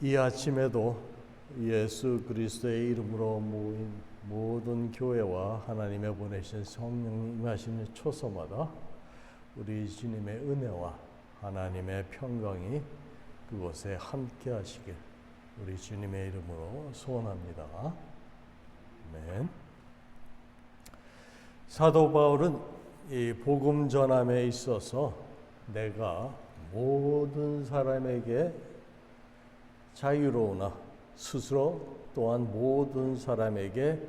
이 아침에도 예수 그리스도의 이름으로 모인 모든 교회와 하나님의 보내신 성령님 하시는 초소마다 우리 주님의 은혜와 하나님의 평강이 그곳에 함께 하시길 우리 주님의 이름으로 소원합니다. 아멘. 사도 바울은 이 복음 전함에 있어서 내가 모든 사람에게 자유로우나 스스로 또한 모든 사람에게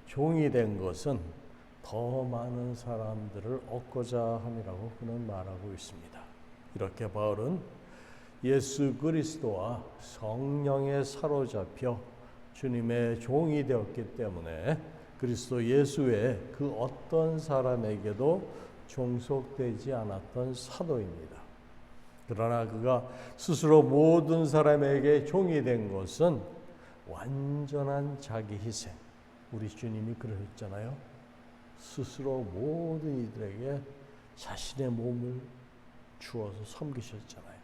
종이 된 것은 더 많은 사람들을 얻고자 함이라고 그는 말하고 있습니다. 이렇게 바울은 예수 그리스도와 성령에 사로잡혀 주님의 종이 되었기 때문에 그리스도 예수의 그 어떤 사람에게도 종속되지 않았던 사도입니다. 그러나 그가 스스로 모든 사람에게 종이 된 것은 완전한 자기 희생. 우리 주님이 그러셨잖아요. 스스로 모든 이들에게 자신의 몸을 주어서 섬기셨잖아요.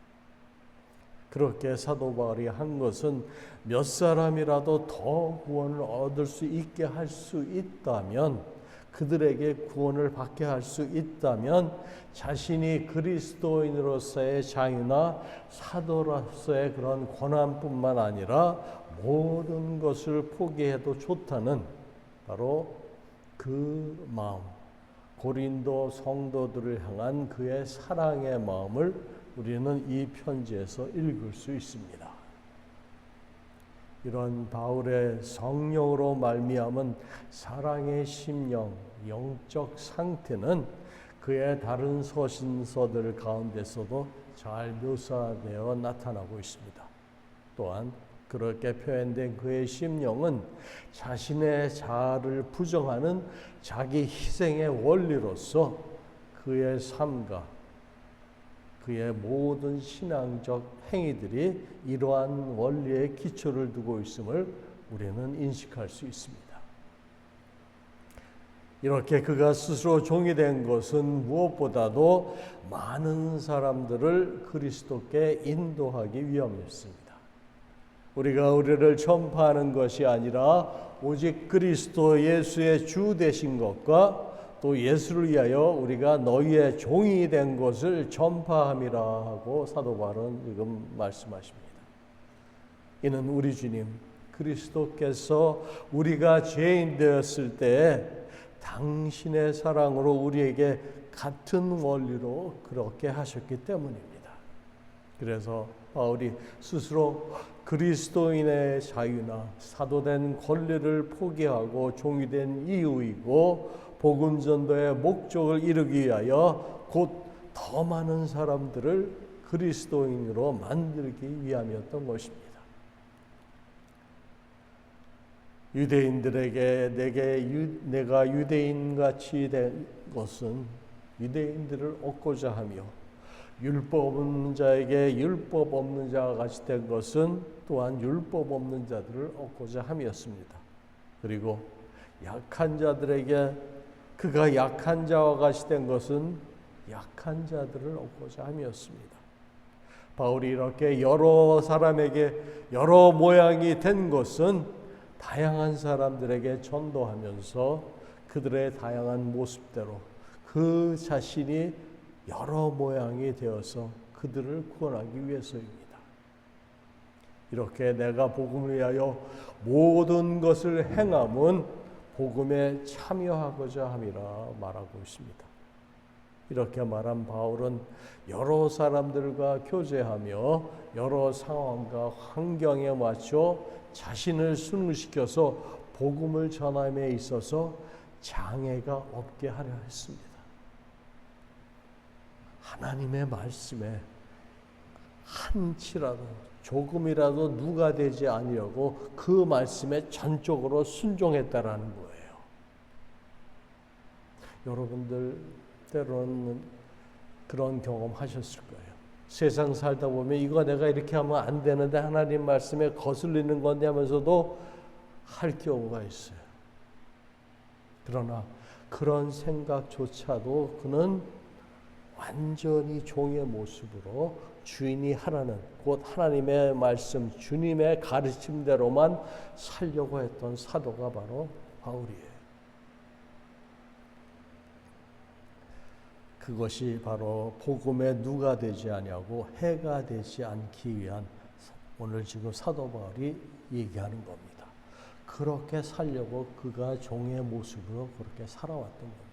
그렇게 사도 바울이 한 것은 몇 사람이라도 더 구원을 얻을 수 있게 할 수 있다면, 그들에게 구원을 받게 할 수 있다면 자신이 그리스도인으로서의 자유나 사도로서의 그런 권한뿐만 아니라 모든 것을 포기해도 좋다는 바로 그 마음, 고린도 성도들을 향한 그의 사랑의 마음을 우리는 이 편지에서 읽을 수 있습니다. 이런 바울의 성령으로 말미암은 사랑의 심령, 영적 상태는 그의 다른 서신서들 가운데서도 잘 묘사되어 나타나고 있습니다. 또한 그렇게 표현된 그의 심령은 자신의 자아를 부정하는 자기 희생의 원리로서 그의 삶과 그의 모든 신앙적 행위들이 이러한 원리에 기초를 두고 있음을 우리는 인식할 수 있습니다. 이렇게 그가 스스로 종이 된 것은 무엇보다도 많은 사람들을 그리스도께 인도하기 위함이었습니다. 우리가 의를 전파하는 것이 아니라 오직 그리스도 예수의 주 되신 것과 또 예수를 위하여 우리가 너희의 종이 된 것을 전파함이라 하고 사도 바울은 지금 말씀하십니다. 이는 우리 주님 그리스도께서 우리가 죄인 되었을 때 당신의 사랑으로 우리에게 같은 원리로 그렇게 하셨기 때문입니다. 그래서 바울이 스스로 그리스도인의 자유나 사도된 권리를 포기하고 종이 된 이유이고 복음 전도의 목적을 이루기 위하여 곧 더 많은 사람들을 그리스도인으로 만들기 위함이었던 것입니다. 유대인들에게 내가 유대인같이 된 것은 유대인들을 얻고자 하며, 율법 없는 자에게 율법 없는 자와 같이 된 것은 또한 율법 없는 자들을 얻고자 함이었습니다. 그리고 약한 자들에게 그가 약한 자와 같이 된 것은 약한 자들을 얻고자 함이었습니다. 바울이 이렇게 여러 사람에게 여러 모양이 된 것은 다양한 사람들에게 전도하면서 그들의 다양한 모습대로 그 자신이 여러 모양이 되어서 그들을 구원하기 위해서입니다. 이렇게 내가 복음을 위하여 모든 것을 행함은 복음에 참여하고자 함이라 말하고 있습니다. 이렇게 말한 바울은 여러 사람들과 교제하며 여러 상황과 환경에 맞춰 자신을 순응시켜서 복음을 전함에 있어서 장애가 없게 하려 했습니다. 하나님의 말씀에 한치라도 조금이라도 누가 되지 아니려고 그 말씀에 전적으로 순종했다라는 거예요. 여러분들 때로는 그런 경험 하셨을 거예요. 세상 살다 보면 이거 내가 이렇게 하면 안 되는데 하나님 말씀에 거슬리는 건데 하면서도 할 경우가 있어요. 그러나 그런 생각조차도 그는 완전히 종의 모습으로 주인이 하라는 곧 하나님의 말씀, 주님의 가르침대로만 살려고 했던 사도가 바로 바울이에요. 그것이 바로 복음에 누가 되지 아니하고 해가 되지 않기 위한 오늘 지금 사도 바울이 얘기하는 겁니다. 그렇게 살려고 그가 종의 모습으로 그렇게 살아왔던 겁니다.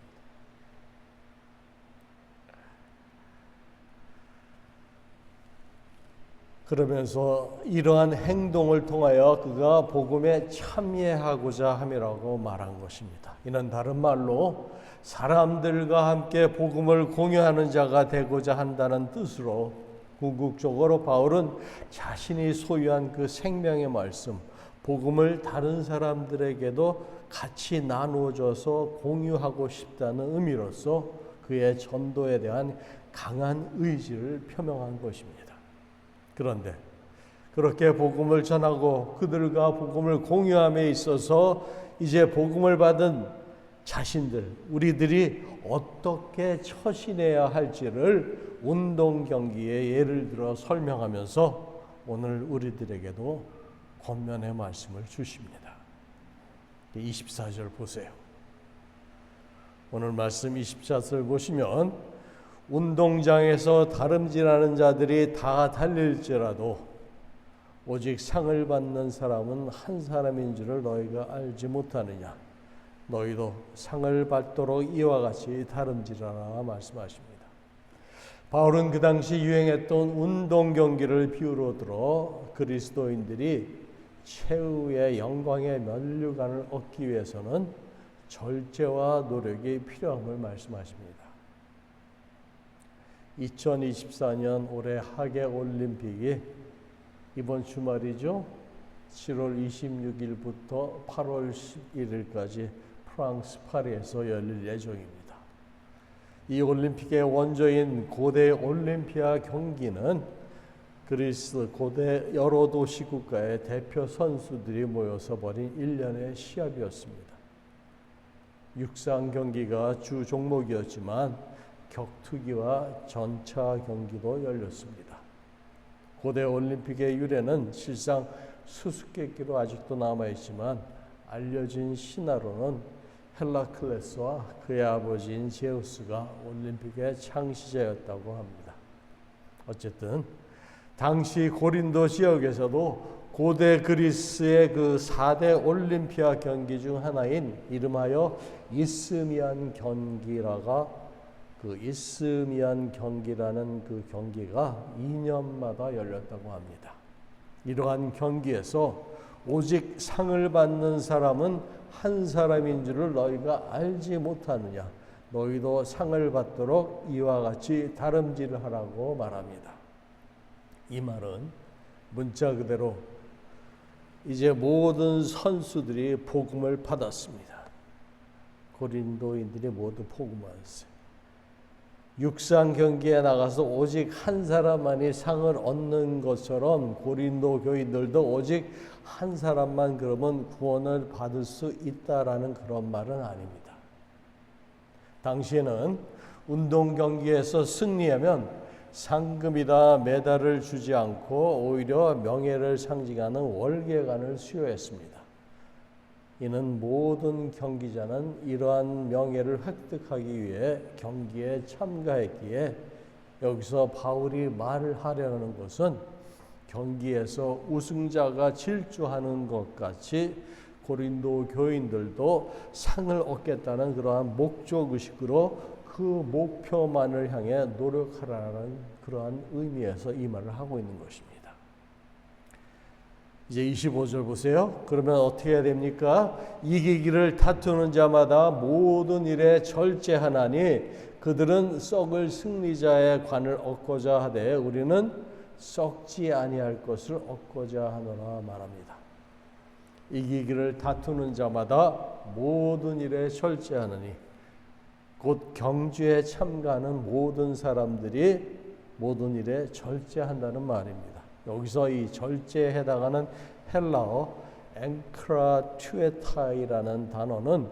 그러면서 이러한 행동을 통하여 그가 복음에 참여하고자 함이라고 말한 것입니다. 이는 다른 말로 사람들과 함께 복음을 공유하는 자가 되고자 한다는 뜻으로 궁극적으로 바울은 자신이 소유한 그 생명의 말씀, 복음을 다른 사람들에게도 같이 나누어줘서 공유하고 싶다는 의미로서 그의 전도에 대한 강한 의지를 표명한 것입니다. 그런데 그렇게 복음을 전하고 그들과 복음을 공유함에 있어서 이제 복음을 받은 자신들, 우리들이 어떻게 처신해야 할지를 운동 경기의 예를 들어 설명하면서 오늘 우리들에게도 권면의 말씀을 주십니다. 24절 보세요. 오늘 말씀 24절 보시면 운동장에서 다름질하는 자들이 다 달릴지라도 오직 상을 받는 사람은 한 사람인 줄을 너희가 알지 못하느냐. 너희도 상을 받도록 이와 같이 다름질하라 말씀하십니다. 바울은 그 당시 유행했던 운동 경기를 비유로 들어 그리스도인들이 최후의 영광의 면류관을 얻기 위해서는 절제와 노력이 필요함을 말씀하십니다. 2024년 올해 하계 올림픽이 이번 주말이죠. 7월 26일부터 8월 11일까지 프랑스 파리에서 열릴 예정입니다. 이 올림픽의 원조인 고대 올림피아 경기는 그리스 고대 여러 도시 국가의 대표 선수들이 모여서 벌인 1년의 시합이었습니다. 육상 경기가 주 종목이었지만 격투기와 전차 경기도 열렸습니다. 고대 올림픽의 유래는 실상 수수께끼로 아직도 남아있지만 알려진 신화로는 헬라클레스와 그의 아버지인 제우스가 올림픽의 창시자였다고 합니다. 어쨌든 당시 고린도 지역에서도 고대 그리스의 그 4대 올림피아 경기 중 하나인 이름하여 이스미안 경기라는 그 경기가 2년마다 열렸다고 합니다. 이러한 경기에서 오직 상을 받는 사람은 한 사람인 줄을 너희가 알지 못하느냐. 너희도 상을 받도록 이와 같이 다름질을 하라고 말합니다. 이 말은 문자 그대로 이제 모든 선수들이 복음을 받았습니다. 고린도인들이 모두 복음을 받았어요. 육상 경기에 나가서 오직 한 사람만이 상을 얻는 것처럼 고린도 교인들도 오직 한 사람만 그러면 구원을 받을 수 있다라는 그런 말은 아닙니다. 당시에는 운동 경기에서 승리하면 상금이다 메달을 주지 않고 오히려 명예를 상징하는 월계관을 수여했습니다. 이는 모든 경기자는 이러한 명예를 획득하기 위해 경기에 참가했기에 여기서 바울이 말을 하려는 것은 경기에서 우승자가 질주하는 것 같이 고린도 교인들도 상을 얻겠다는 그러한 목적의식으로 그 목표만을 향해 노력하라는 그러한 의미에서 이 말을 하고 있는 것입니다. 이제 25절 보세요. 그러면 어떻게 해야 됩니까? 이기기를 다투는 자마다 모든 일에 절제하나니 그들은 썩을 승리자의 관을 얻고자 하되 우리는 썩지 아니할 것을 얻고자 하노라 말합니다. 이기기를 다투는 자마다 모든 일에 절제하느니 곧 경주에 참가하는 모든 사람들이 모든 일에 절제한다는 말입니다. 여기서 이 절제에 해당하는 헬라어 앵크라투에타이라는 단어는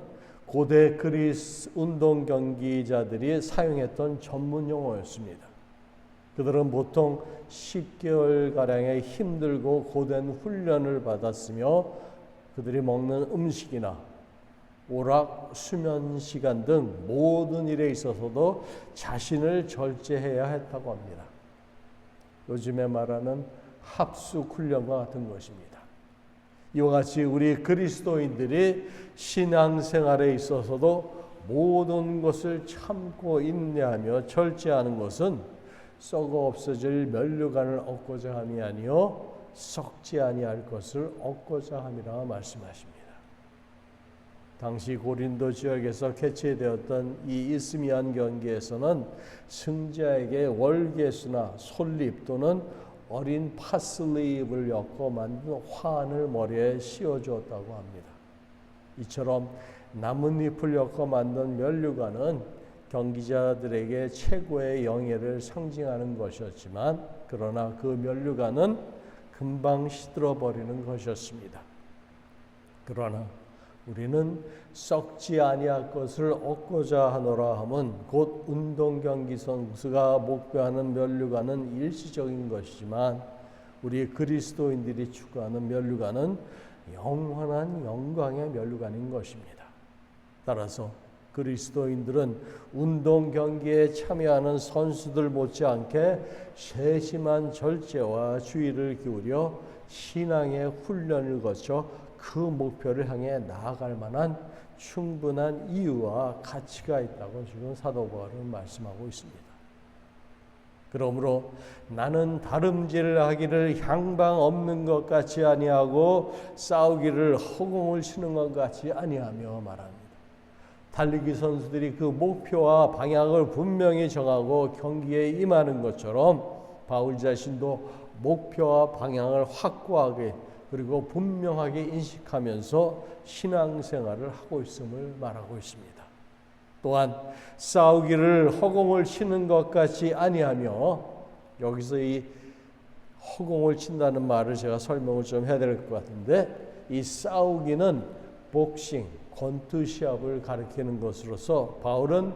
고대 그리스 운동 경기자들이 사용했던 전문 용어였습니다. 그들은 보통 10개월가량의 힘들고 고된 훈련을 받았으며 그들이 먹는 음식이나 오락, 수면 시간 등 모든 일에 있어서도 자신을 절제해야 했다고 합니다. 요즘에 말하는 합숙 훈련과 같은 것입니다. 이와 같이 우리 그리스도인들이 신앙생활에 있어서도 모든 것을 참고 인내하며 절제하는 것은 썩어 없어질 면류관을 얻고자 함이 아니요 썩지 아니할 것을 얻고자 함이라 말씀하십니다. 당시 고린도 지역에서 개최되었던 이 이스미안 경기에서는 승자에게 월계수나 솔잎 또는 어린 파슬리잎을 엮어 만든 화환을 머리에 씌워주었다고 합니다. 이처럼 나뭇잎을 엮어 만든 면류관은 경기자들에게 최고의 영예를 상징하는 것이었지만 그러나 그 면류관은 금방 시들어버리는 것이었습니다. 그러나 우리는 썩지 아니할 것을 얻고자 하노라 함은 곧 운동 경기 선수가 목표하는 면류관은 일시적인 것이지만 우리 그리스도인들이 추구하는 면류관은 영원한 영광의 면류관인 것입니다. 따라서 그리스도인들은 운동 경기에 참여하는 선수들 못지않게 세심한 절제와 주의를 기울여 신앙의 훈련을 거쳐 그 목표를 향해 나아갈 만한 충분한 이유와 가치가 있다고 지금 사도 바울은 말씀하고 있습니다. 그러므로 나는 다름질을 하기를 향방 없는 것 같이 아니하고 싸우기를 허공을 치는 것 같이 아니하며 말합니다. 달리기 선수들이 그 목표와 방향을 분명히 정하고 경기에 임하는 것처럼 바울 자신도 목표와 방향을 확고하게 그리고 분명하게 인식하면서 신앙생활을 하고 있음을 말하고 있습니다. 또한 싸우기를 허공을 치는 것 같이 아니하며 여기서 이 허공을 친다는 말을 제가 설명을 좀 해야 될 것 같은데 이 싸우기는 복싱, 권투 시합을 가리키는 것으로서 바울은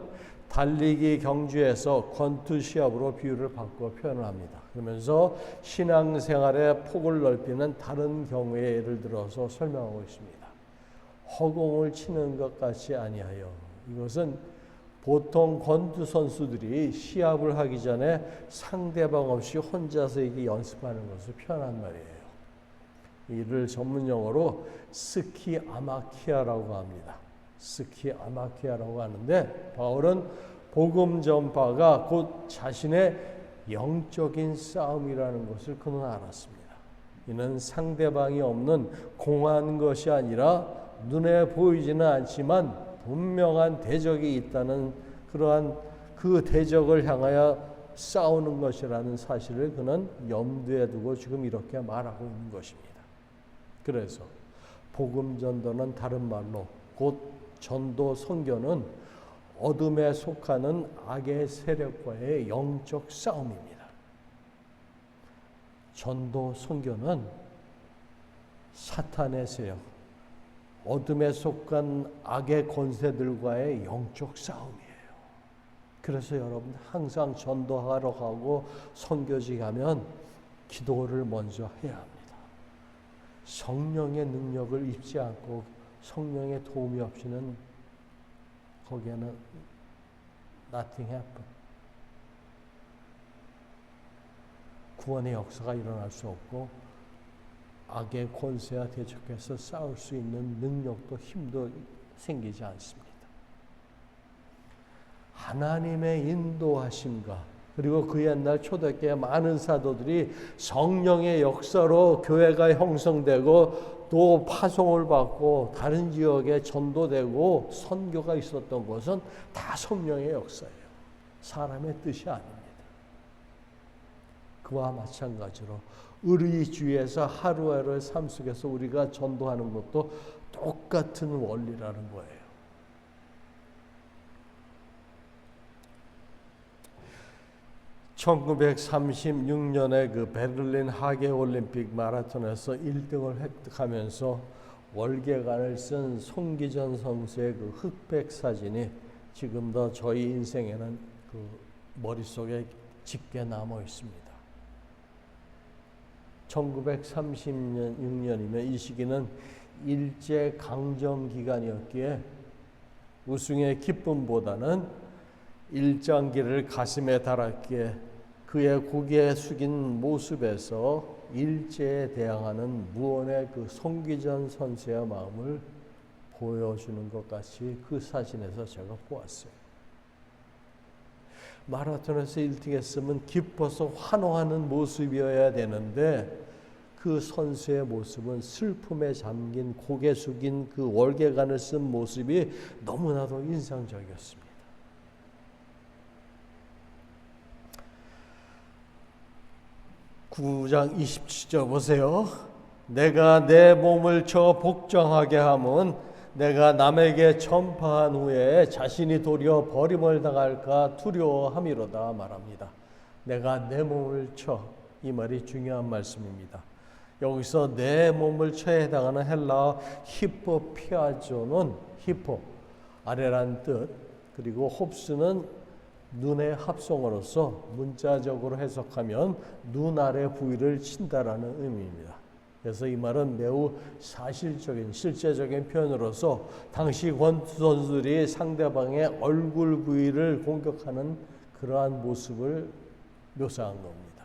달리기 경주에서 권투 시합으로 비유를 바꿔 표현을 합니다. 그러면서 신앙생활의 폭을 넓히는 다른 경우의 예를 들어서 설명하고 있습니다. 허공을 치는 것 같이 아니하여 이것은 보통 권투 선수들이 시합을 하기 전에 상대방 없이 혼자서 이게 연습하는 것을 표현한 말이에요. 이를 전문 용어로 스키 아마키아라고 합니다. 스키 아마키아라고 하는데 바울은 복음 전파가 곧 자신의 영적인 싸움이라는 것을 그는 알았습니다. 이는 상대방이 없는 공한 것이 아니라 눈에 보이지는 않지만 분명한 대적이 있다는 그러한 그 대적을 향하여 싸우는 것이라는 사실을 그는 염두에 두고 지금 이렇게 말하고 있는 것입니다. 그래서 복음 전도는 다른 말로 곧 전도 선교는 어둠에 속하는 악의 세력과의 영적 싸움입니다. 전도 선교는 사탄의 세력, 어둠에 속한 악의 권세들과의 영적 싸움이에요. 그래서 여러분 항상 전도하러 가고 선교지 가면 기도를 먼저 해야 합니다. 성령의 능력을 입지 않고 성령의 도움이 없이는 거기에는 nothing happen. 구원의 역사가 일어날 수 없고 악의 권세와 대적해서 싸울 수 있는 능력도 힘도 생기지 않습니다. 하나님의 인도하심과 그리고 그 옛날 초대교회 많은 사도들이 성령의 역사로 교회가 형성되고 또 파송을 받고 다른 지역에 전도되고 선교가 있었던 것은 다 성령의 역사예요. 사람의 뜻이 아닙니다. 그와 마찬가지로 의리주의에서 하루하루의 삶 속에서 우리가 전도하는 것도 똑같은 원리라는 거예요. (1936년에) 그 베를린 하계올림픽 마라톤에서 1등을 획득하면서 월계관을 쓴 송기전 선수의 그 흑백 사진이 지금도 저희 인생에는 그 머릿속에 짙게 남아 있습니다. 1936년이면 이 시기는 일제 강점 기간이었기에 우승의 기쁨보다는 일장기를 가슴에 달았기에 그의 고개 숙인 모습에서 일제에 대항하는 무언의 그 송기전 선수의 마음을 보여주는 것 같이 그 사진에서 제가 보았어요. 마라톤에서 1등 했으면 기뻐서 환호하는 모습이어야 되는데 그 선수의 모습은 슬픔에 잠긴 고개 숙인 그 월계관을 쓴 모습이 너무나도 인상적이었습니다. (9장 27절) 보세요. 내가 내 몸을 쳐 복종하게 함은 내가 남에게 전파한 후에 자신이 도리어 버림을 당할까 두려워함이로다 말합니다. 내가 내 몸을 쳐, 이 말이 중요한 말씀입니다. 여기서 내 몸을 쳐에 해당하는 헬라어 히포피아조는 히포, 아래란 뜻, 그리고 홉스는 눈의 합성어로서 문자적으로 해석하면 눈 아래 부위를 친다라는 의미입니다. 그래서 이 말은 매우 사실적인 실제적인 표현으로서 당시 권투 선수들이 상대방의 얼굴 부위를 공격하는 그러한 모습을 묘사한 겁니다.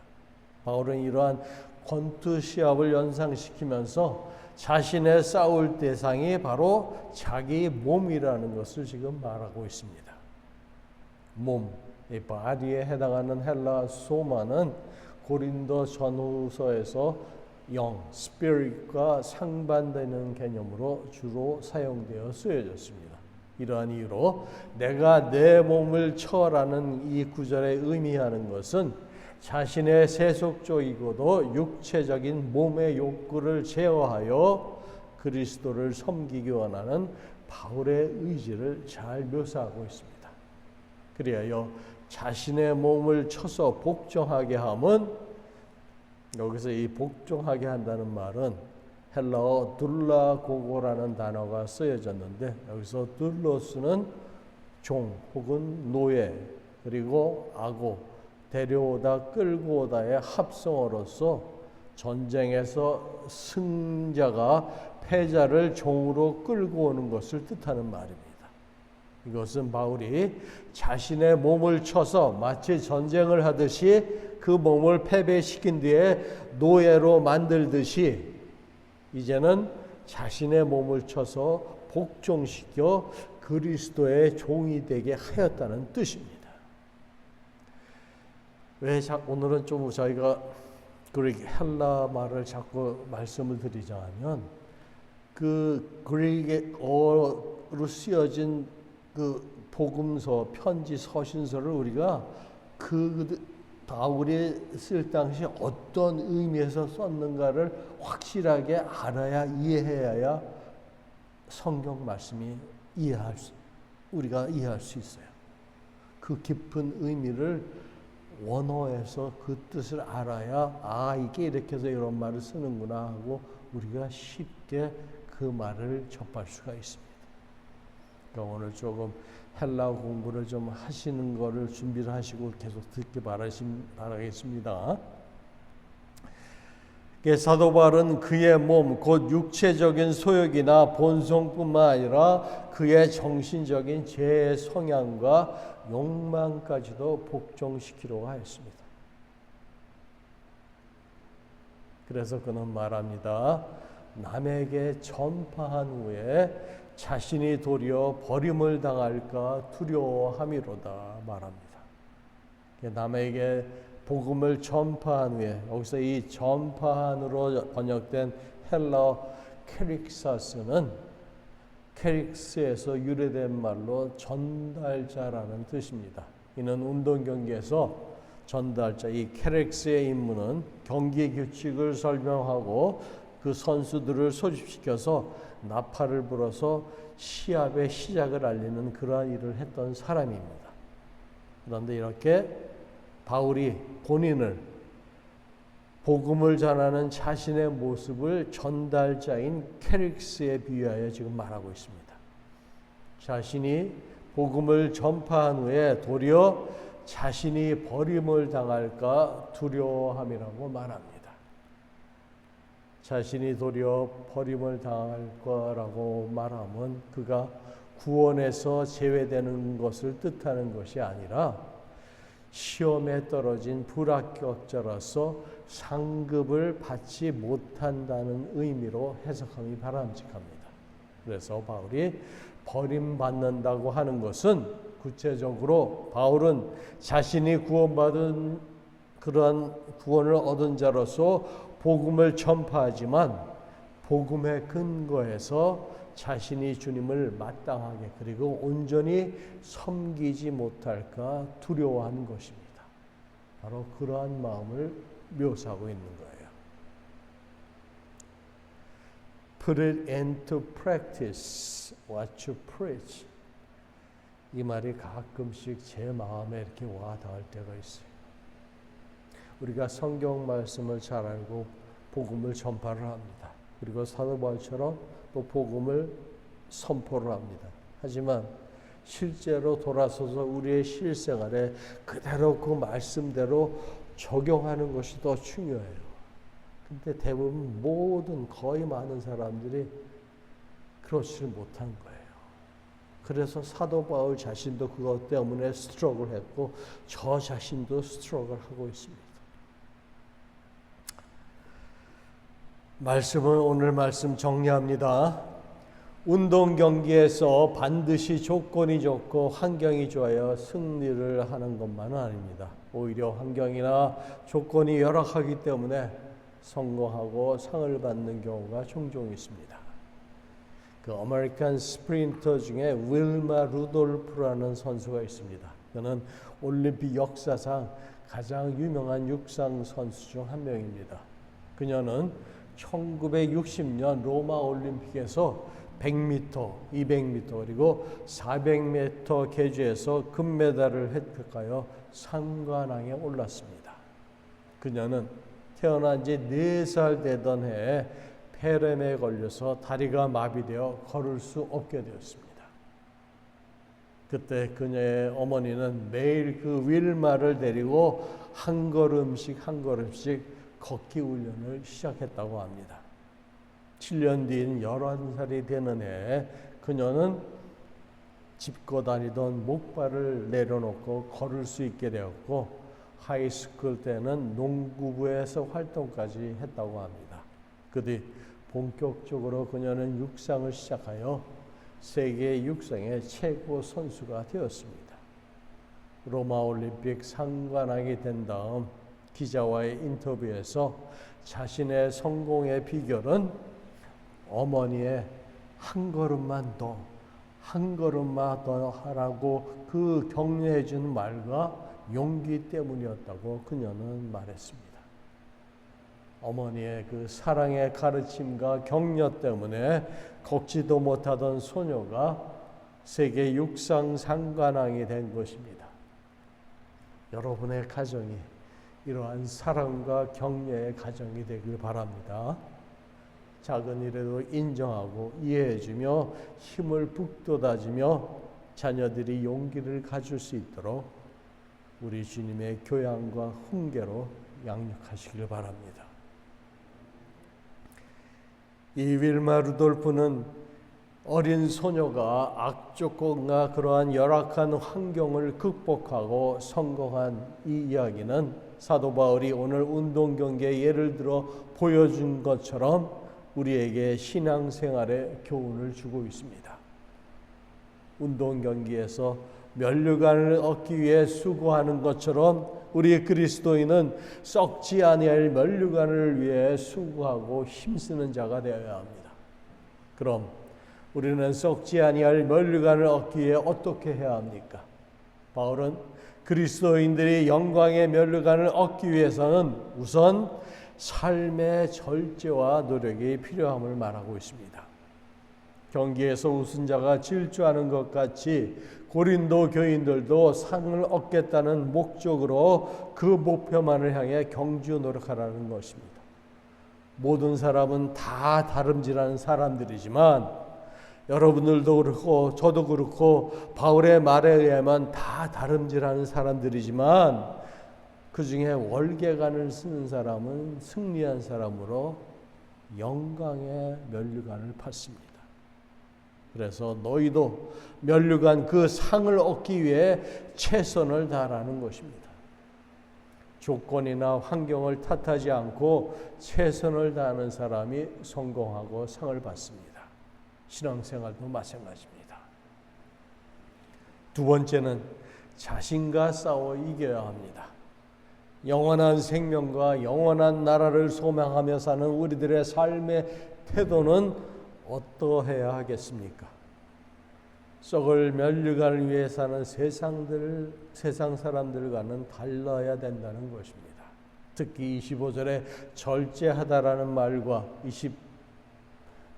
바울은 이러한 권투 시합을 연상시키면서 자신의 싸울 대상이 바로 자기 몸이라는 것을 지금 말하고 있습니다. 몸, 이 바디에 해당하는 헬라 소마는 고린도 전후서에서 영, spirit과 상반되는 개념으로 주로 사용되어 쓰여졌습니다. 이러한 이유로 내가 내 몸을 쳐라는 이 구절에 의미하는 것은 자신의 세속적이고도 육체적인 몸의 욕구를 제어하여 그리스도를 섬기기 원하는 바울의 의지를 잘 묘사하고 있습니다. 그리하여 자신의 몸을 쳐서 복종하게 함은, 여기서 이 복종하게 한다는 말은 헬라어 둘라고고라는 단어가 쓰여졌는데 여기서 둘로스는 종 혹은 노예, 그리고 아고, 데려오다 끌고 오다의 합성어로서 전쟁에서 승자가 패자를 종으로 끌고 오는 것을 뜻하는 말입니다. 이것은 바울이 자신의 몸을 쳐서 마치 전쟁을 하듯이 그 몸을 패배시킨 뒤에 노예로 만들듯이 이제는 자신의 몸을 쳐서 복종시켜 그리스도의 종이 되게 하였다는 뜻입니다. 왜 오늘은 좀 저희가 그리스 헬라 말을 자꾸 말씀을 드리자면 그 그리스어로 쓰여진 그 복음서, 편지, 서신서를 우리가 그 바울이 쓸 당시 어떤 의미에서 썼는가를 확실하게 알아야 이해해야 성경 말씀이 우리가 이해할 수 있어요. 그 깊은 의미를 원어에서 그 뜻을 알아야 이게 이렇게 해서 이런 말을 쓰는구나 하고 우리가 쉽게 그 말을 접할 수가 있습니다. 그러니까 오늘 조금 헬라 공부를 좀 하시는 거를 준비를 하시고 계속 듣기 바라겠습니다. 사도 바울은 그의 몸, 곧 육체적인 소욕이나 본성뿐만 아니라 그의 정신적인 제 성향과 욕망까지도 복종시키려고 하였습니다. 그래서 그는 말합니다. 남에게 전파한 후에 자신이 도리어 버림을 당할까 두려워함이로다 말합니다. 남에게 복음을 전파한 후에, 여기서 이 전파한으로 번역된 헬라어 케릭사스는 케릭스에서 유래된 말로 전달자라는 뜻입니다. 이는 운동 경기에서 전달자, 이 케릭스의 임무는 경기 규칙을 설명하고 그 선수들을 소집시켜서 나팔을 불어서 시합의 시작을 알리는 그러한 일을 했던 사람입니다. 그런데 이렇게 바울이 본인을 복음을 전하는 자신의 모습을 전달자인 케릭스에 비유하여 지금 말하고 있습니다. 자신이 복음을 전파한 후에 도리어 자신이 버림을 당할까 두려워함이라고 말합니다. 자신이 도리어 버림을 당할 거라고 말하면 그가 구원에서 제외되는 것을 뜻하는 것이 아니라 시험에 떨어진 불합격자로서 상급을 받지 못한다는 의미로 해석함이 바람직합니다. 그래서 바울이 버림받는다고 하는 것은 구체적으로 바울은 자신이 구원받은 그러한 구원을 얻은 자로서 복음을 전파하지만 복음의 근거에서 자신이 주님을 마땅하게 그리고 온전히 섬기지 못할까 두려워하는 것입니다. 바로 그러한 마음을 묘사하고 있는 거예요. Put it into practice what you preach. 이 말이 가끔씩 제 마음에 이렇게 와 닿을 때가 있어요. 우리가 성경 말씀을 잘 알고 복음을 전파를 합니다. 그리고 사도 바울처럼 또 복음을 선포를 합니다. 하지만 실제로 돌아서서 우리의 실생활에 그대로 그 말씀대로 적용하는 것이 더 중요해요. 근데 대부분 거의 많은 사람들이 그렇지 못한 거예요. 그래서 사도 바울 자신도 그것 때문에 스트러글 했고 저 자신도 스트러글 하고 있습니다. 오늘 말씀 정리합니다. 운동 경기에서 반드시 조건이 좋고 환경이 좋아야 승리를 하는 것만은 아닙니다. 오히려 환경이나 조건이 열악하기 때문에 성공하고 상을 받는 경우가 종종 있습니다. 그 아메리칸 스프린터 중에 윌마 루돌프라는 선수가 있습니다. 그는 올림픽 역사상 가장 유명한 육상 선수 중 한 명입니다. 그녀는 1960년 로마 올림픽에서 100m, 200m 그리고 400m 계주에서 금메달을 획득하여 상관왕에 올랐습니다. 그녀는 태어난 지 4살 되던 해에 폐렴에 걸려서 다리가 마비되어 걸을 수 없게 되었습니다. 그때 그녀의 어머니는 매일 그 윌마를 데리고 한 걸음씩 한 걸음씩 걷기 훈련을 시작했다고 합니다. 7년 뒤인 11살이 되는 해에 그녀는 짚고 다니던 목발을 내려놓고 걸을 수 있게 되었고 하이스쿨 때는 농구부에서 활동까지 했다고 합니다. 그 뒤 본격적으로 그녀는 육상을 시작하여 세계 육상의 최고 선수가 되었습니다. 로마 올림픽 상관왕이 된 다음 기자와의 인터뷰에서 자신의 성공의 비결은 어머니의 한 걸음만 더 하라고 그 격려해 주는 말과 용기 때문이었다고 그녀는 말했습니다. 어머니의 그 사랑의 가르침과 격려 때문에 걷지도 못하던 소녀가 세계 육상 상관왕이 된 것입니다. 여러분의 가정이 이러한 사랑과 격려의 가정이 되길 바랍니다. 작은 일에도 인정하고 이해해주며 힘을 북돋아주며 자녀들이 용기를 가질 수 있도록 우리 주님의 교양과 훈계로 양육하시길 바랍니다. 이 윌마 루돌프는 어린 소녀가 악조건과 그러한 열악한 환경을 극복하고 성공한 이 이야기는 사도 바울이 오늘 운동 경기에 예를 들어 보여준 것처럼 우리에게 신앙생활에 교훈을 주고 있습니다. 운동 경기에서 면류관을 얻기 위해 수고하는 것처럼 우리 그리스도인은 썩지 아니할 면류관을 위해 수고하고 힘쓰는 자가 되어야 합니다. 그럼 우리는 썩지 아니할 면류관을 얻기 위해 어떻게 해야 합니까? 바울은 그리스도인들이 영광의 면류관을 얻기 위해서는 우선 삶의 절제와 노력이 필요함을 말하고 있습니다. 경기에서 우승 자가 질주하는 것 같이 고린도 교인들도 상을 얻겠다는 목적으로 그 목표만을 향해 경주 노력하라는 것입니다. 모든 사람은 다 다름질하는 사람들이지만 여러분들도 그렇고 저도 그렇고 바울의 말에 의하면 다 다름질하는 사람들이지만 그 중에 월계관을 쓰는 사람은 승리한 사람으로 영광의 면류관을 받습니다. 그래서 너희도 면류관 그 상을 얻기 위해 최선을 다하라는 것입니다. 조건이나 환경을 탓하지 않고 최선을 다하는 사람이 성공하고 상을 받습니다. 신앙생활도 마찬가지입니다. 두 번째는 자신과 싸워 이겨야 합니다. 영원한 생명과 영원한 나라를 소망하며 사는 우리들의 삶의 태도는 어떠해야 하겠습니까? 썩을 면류관을 위해 사는 세상 사람들과는 달라야 된다는 것입니다. 특히 25절에 절제하다라는 말과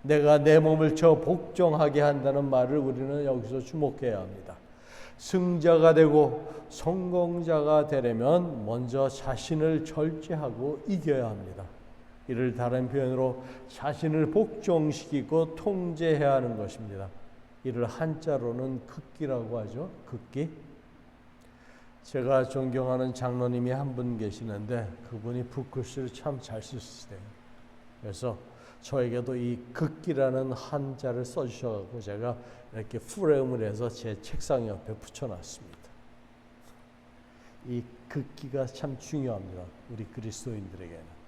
내가 내 몸을 쳐 복종하게 한다는 말을 우리는 여기서 주목해야 합니다. 승자가 되고 성공자가 되려면 먼저 자신을 절제하고 이겨야 합니다. 이를 다른 표현으로 자신을 복종시키고 통제해야 하는 것입니다. 이를 한자로는 극기라고 하죠. 극기. 제가 존경하는 장로님이 한 분 계시는데 그분이 붓글씨를 참 잘 쓰시대요. 그래서 저에게도 이 극기라는 한자를 써주셔서 제가 이렇게 프레임을 해서 제 책상 옆에 붙여놨습니다. 이 극기가 참 중요합니다. 우리 그리스도인들에게는.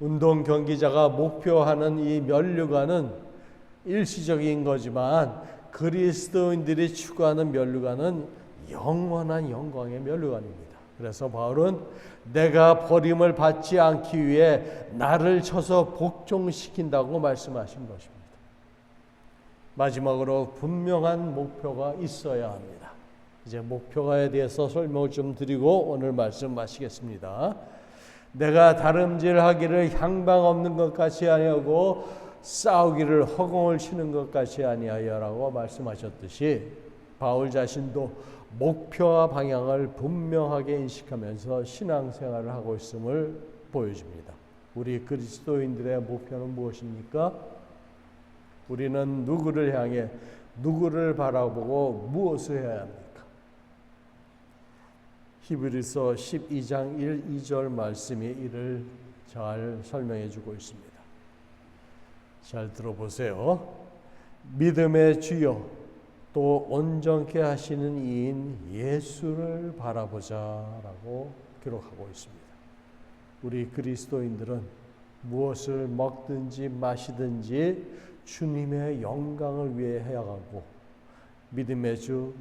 운동 경기자가 목표하는 이 면류관은 일시적인 거지만 그리스도인들이 추구하는 면류관은 영원한 영광의 면류관입니다. 그래서 바울은 내가 버림을 받지 않기 위해 나를 쳐서 복종시킨다고 말씀하신 것입니다. 마지막으로 분명한 목표가 있어야 합니다. 이제 목표에 대해서 설명을 좀 드리고 오늘 말씀 마치겠습니다. 내가 다름질하기를 향방 없는 것 같이 아니하고 싸우기를 허공을 치는 것 같이 아니하여라고 말씀하셨듯이 바울 자신도 목표와 방향을 분명하게 인식하면서 신앙생활을 하고 있음을 보여줍니다. 우리 그리스도인들의 목표는 무엇입니까? 우리는 누구를 향해 누구를 바라보고 무엇을 해야 합니까? 히브리서 12장 1, 2절 말씀이 이를 잘 설명해 주고 있습니다. 잘 들어보세요. 믿음의 주여 또 온전케 하시는 이인 예수를 바라보자라고 기록하고 있습니다. 우리 그리스도인들은 무엇을 먹든지 마시든지 주님의 영광을 위해 해야하고 믿음의 주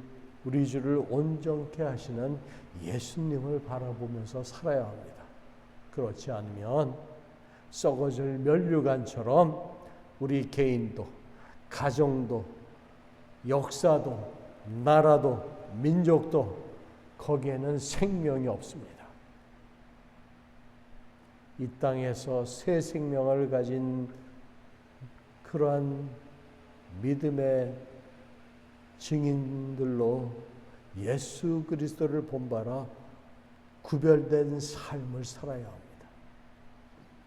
우리 주를 온전케 하시는 예수님을 바라보면서 살아야 합니다. 그렇지 않으면 썩어질 면류관처럼 우리 개인도 가정도 역사도 나라도 민족도 거기에는 생명이 없습니다. 이 땅에서 새 생명을 가진 그러한 믿음의 증인들로 예수 그리스도를 본받아 구별된 삶을 살아야 합니다.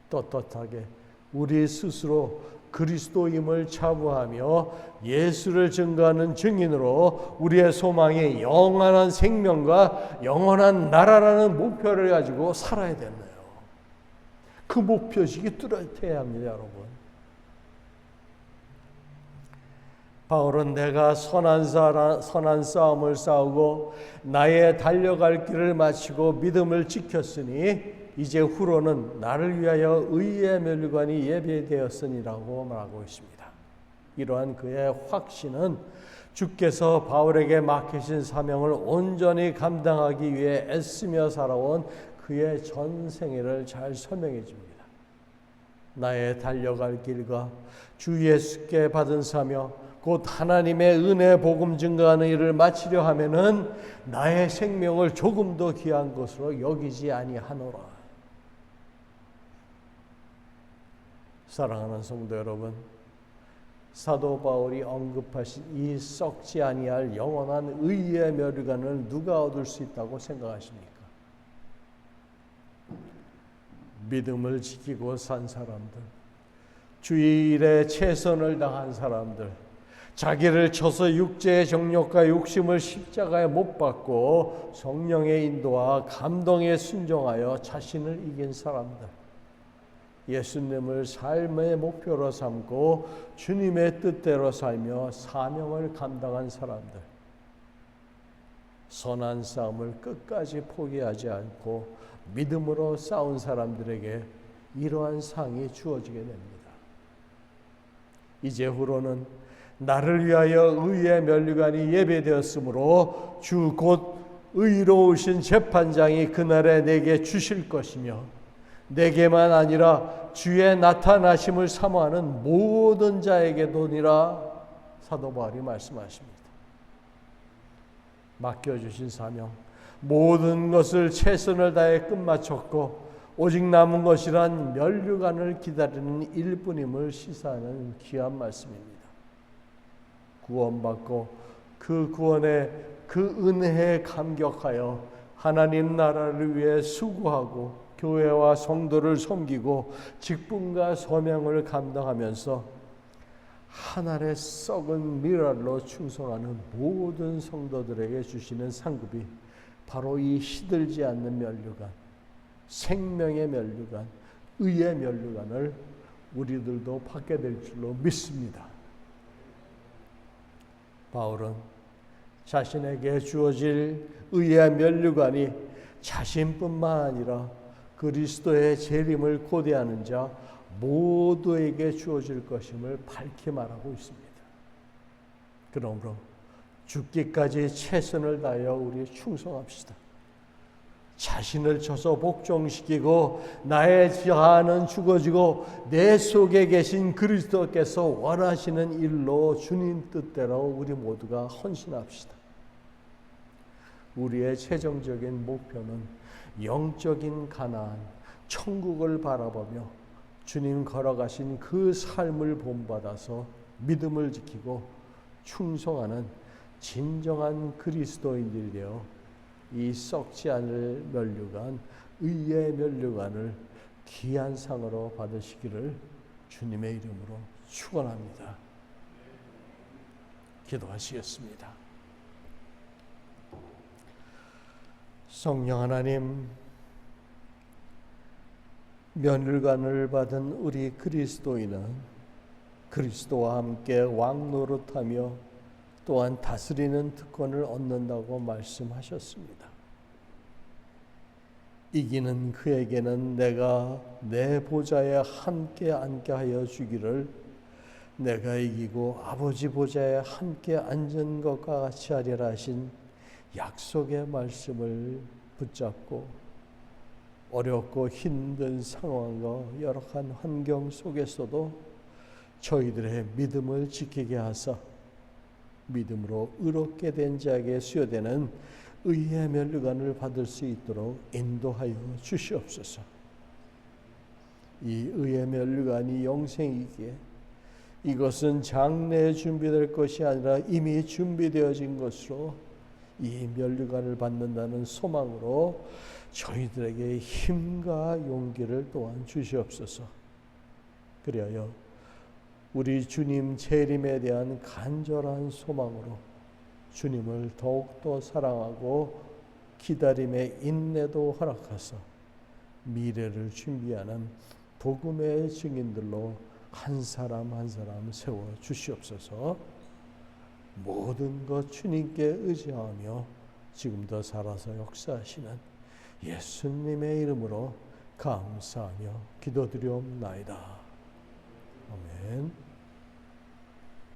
떳떳하게 우리 스스로 그리스도임을 자부하며 예수를 증거하는 증인으로 우리의 소망이 영원한 생명과 영원한 나라라는 목표를 가지고 살아야 되네요. 그 목표식이 뚜렷해야 합니다, 여러분. 바울은 내가 선한 싸움을 싸우고 나의 달려갈 길을 마치고 믿음을 지켰으니 이제 후로는 나를 위하여 의의 면류관이 예비되었으니라고 말하고 있습니다. 이러한 그의 확신은 주께서 바울에게 맡기신 사명을 온전히 감당하기 위해 애쓰며 살아온 그의 전생애를 잘 설명해 줍니다. 나의 달려갈 길과 주 예수께 받은 사명 곧 하나님의 은혜 복음 증거하는 일을 마치려 하면은 나의 생명을 조금 더 귀한 것으로 여기지 아니하노라. 사랑하는 성도 여러분, 사도 바울이 언급하신 이 썩지 아니할 영원한 의의 면류관을 누가 얻을 수 있다고 생각하십니까? 믿음을 지키고 산 사람들, 주일에 최선을 다한 사람들, 자기를 쳐서 육체의 정욕과 욕심을 십자가에 못 박고 성령의 인도와 감동에 순종하여 자신을 이긴 사람들, 예수님을 삶의 목표로 삼고 주님의 뜻대로 살며 사명을 감당한 사람들, 선한 싸움을 끝까지 포기하지 않고 믿음으로 싸운 사람들에게 이러한 상이 주어지게 됩니다. 이제후로는 나를 위하여 의의 면류관이 예배되었으므로 주 곧 의로우신 재판장이 그날에 내게 주실 것이며 내게만 아니라 주의 나타나심을 사모하는 모든 자에게도니라. 사도 바울이 말씀하십니다. 맡겨주신 사명, 모든 것을 최선을 다해 끝마쳤고 오직 남은 것이란 면류관을 기다리는 일뿐임을 시사하는 귀한 말씀입니다. 구원받고 그 구원의 그 은혜에 감격하여 하나님 나라를 위해 수고하고 교회와 성도를 섬기고 직분과 소명을 감당하면서 하늘의 썩은 미랄로 충성하는 모든 성도들에게 주시는 상급이 바로 이 시들지 않는 면류관, 생명의 면류관, 의의 면류관을 우리들도 받게 될 줄로 믿습니다. 바울은 자신에게 주어질 의의 면류관이 자신뿐만 아니라 그리스도의 재림을 고대하는 자 모두에게 주어질 것임을 밝히 말하고 있습니다. 그러므로 죽기까지 최선을 다하여 우리 충성합시다. 자신을 쳐서 복종시키고 나의 자아는 죽어지고 내 속에 계신 그리스도께서 원하시는 일로 주님 뜻대로 우리 모두가 헌신합시다. 우리의 최종적인 목표는 영적인 가나안, 천국을 바라보며 주님 걸어가신 그 삶을 본받아서 믿음을 지키고 충성하는 진정한 그리스도인들이 되어 이 썩지 않을 면류관, 의의 면류관을 귀한 상으로 받으시기를 주님의 이름으로 축원합니다. 기도하시겠습니다. 성령 하나님, 면류관을 받은 우리 그리스도인은 그리스도와 함께 왕노릇하며 또한 다스리는 특권을 얻는다고 말씀하셨습니다. 이기는 그에게는 내가 내 보좌에 함께 앉게 하여 주기를, 내가 이기고 아버지 보좌에 함께 앉은 것과 같이 하리라 하신 약속의 말씀을 붙잡고 어렵고 힘든 상황과 열악한 환경 속에서도 저희들의 믿음을 지키게 하사 믿음으로 의롭게 된 자에게 수여되는 의의 면류관을 받을 수 있도록 인도하여 주시옵소서. 이 의의 면류관이 영생이기에 이것은 장래에 준비될 것이 아니라 이미 준비되어진 것으로 이 면류관을 받는다는 소망으로 저희들에게 힘과 용기를 또한 주시옵소서. 그리하여 우리 주님 재림에 대한 간절한 소망으로 주님을 더욱더 사랑하고 기다림의 인내도 허락하사 미래를 준비하는 복음의 증인들로 한 사람 한 사람 세워 주시옵소서. 모든 것 주님께 의지하며 지금도 살아서 역사하시는 예수님의 이름으로 감사하며 기도드리옵나이다.